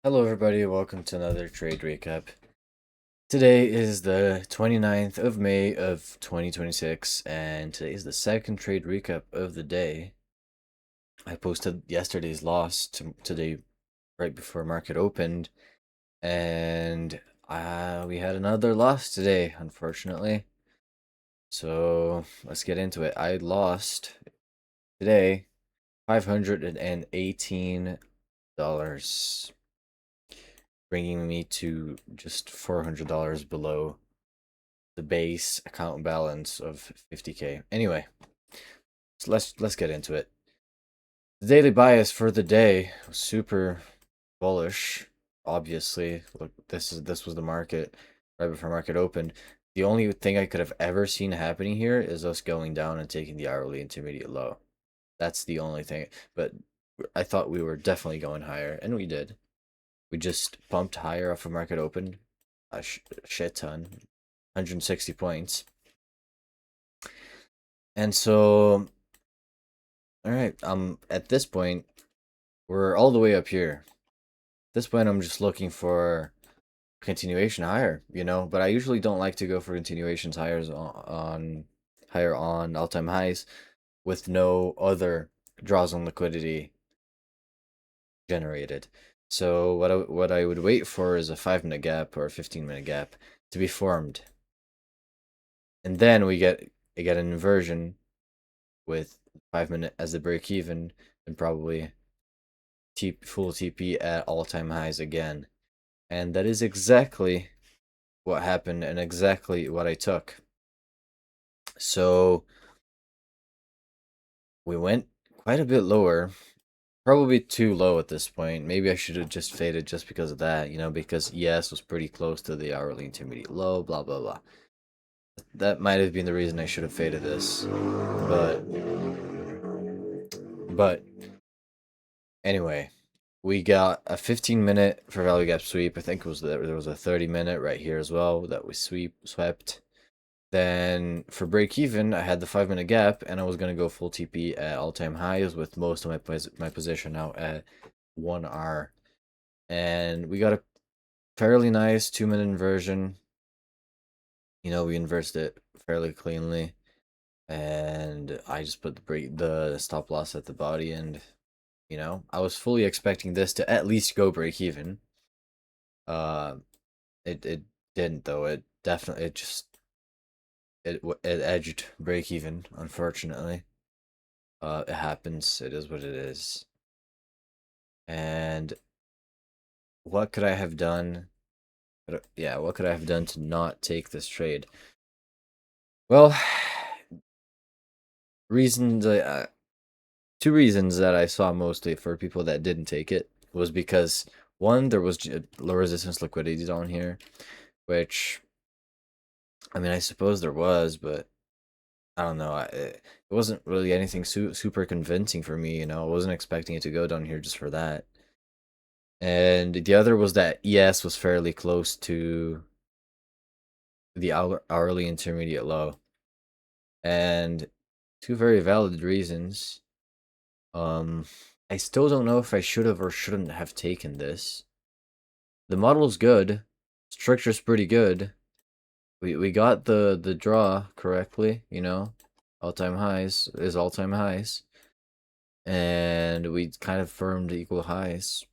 Hello everybody, welcome to another trade recap. Today is the 29th of May of 2026, and today is the second trade recap of the day. I posted yesterday's loss today right before market opened, and we had another loss today, unfortunately. So let's get into it. I lost today $518, bringing me to just $400 below the base account balance of 50K. Anyway, so let's get into it. The daily bias for the day was super bullish. Obviously, look, this was the market right before market opened. The only thing I could have ever seen happening here is us going down and taking the hourly intermediate low. That's the only thing. But I thought we were definitely going higher, and we did. We just bumped higher off of market open, a shit ton, 160 points. And so, all right, at this point, we're all the way up here. At this point, I'm just looking for continuation higher, but I usually don't like to go for continuations higher on all-time highs with no other draws on liquidity generated. So what I would wait for is a 5-minute gap or a 15-minute gap to be formed. And then we get an inversion with 5-minute as the break even and probably full TP at all-time highs again. And that is exactly what happened and exactly what I took. So we went quite a bit lower, probably too low at this point. Maybe I should have just faded just because of that, because ES was pretty close to the hourly intermediate low, blah, blah, blah. That might have been the reason I should have faded this. But anyway, we got a 15-minute for value gap sweep. I think it was there was a 30-minute right here as well that we swept. Then for break even, I had the 5-minute gap, and I was gonna go full TP at all-time highs with most of my position out at 1R, and we got a fairly nice 2-minute inversion. We inversed it fairly cleanly, and I just put the stop loss at the body, and I was fully expecting this to at least go break even. It didn't though. It definitely it edged break even, unfortunately. It happens. It is what it is. And what could I have done? Yeah, what could I have done to not take this trade? Well, reasons. Two reasons that I saw mostly for people that didn't take it was because one, there was low resistance liquidity down here, which, I mean, I suppose there was, but I don't know. It wasn't really anything super convincing for me. I wasn't expecting it to go down here just for that. And the other was that ES was fairly close to the hourly intermediate low. And two very valid reasons. I still don't know if I should have or shouldn't have taken this. The model's good. Structure's pretty good. We got the draw correctly, all-time highs is all-time highs. And we kind of firmed equal highs.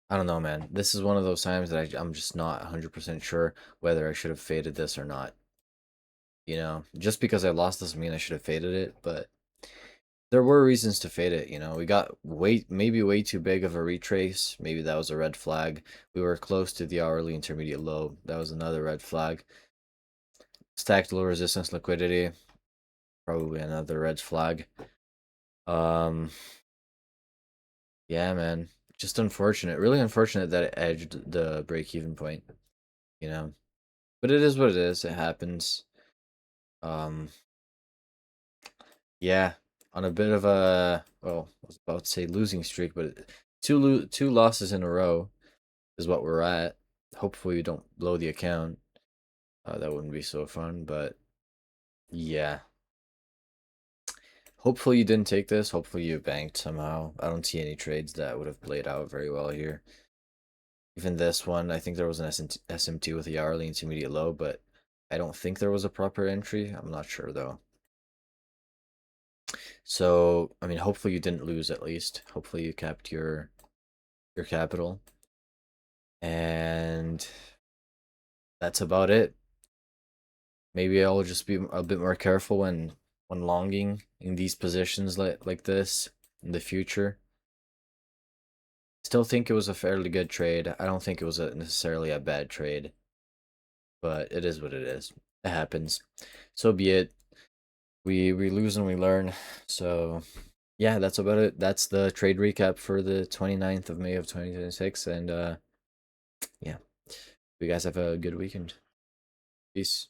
I don't know, man. This is one of those times that I'm just not 100% sure whether I should have faded this or not. Just because I lost doesn't mean I should have faded it, but there were reasons to fade it. We got maybe way too big of a retrace. Maybe that was a red flag. We were close to the hourly intermediate low. That was another red flag. Stacked low resistance liquidity. Probably another red flag. Yeah, man. Just unfortunate. Really unfortunate that it edged the break-even point, But it is what it is. It happens. Um, yeah, on a bit of a, well, I was about to say losing streak, but two losses in a row is what we're at. Hopefully we don't blow the account. That wouldn't be so fun, but yeah. Hopefully you didn't take this. Hopefully you banked somehow. I don't see any trades that would have played out very well here. Even this one, I think there was an SMT with the hourly intermediate low, but I don't think there was a proper entry. I'm not sure though. So, I mean, hopefully you didn't lose at least. Hopefully you kept your capital. And that's about it. Maybe I'll just be a bit more careful when longing in these positions like this in the future. Still think it was a fairly good trade. I don't think it was necessarily a bad trade, but it is what it is. It happens. So be it. We lose and we learn. So yeah, that's about it. That's the trade recap for the 29th of May of 2026. And yeah, you guys have a good weekend. Peace.